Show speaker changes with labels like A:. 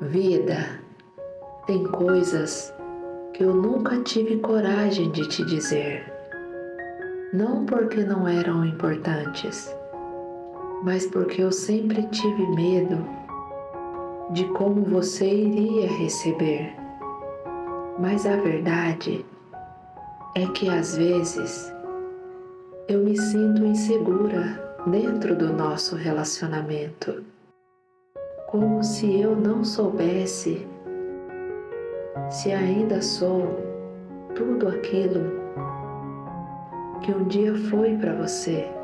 A: Vida, tem coisas que eu nunca tive coragem de te dizer. Não porque não eram importantes, mas porque eu sempre tive medo de como você iria receber. Mas a verdade é que às vezes eu me sinto insegura dentro do nosso relacionamento, como se eu não soubesse se ainda sou tudo aquilo que um dia foi para você.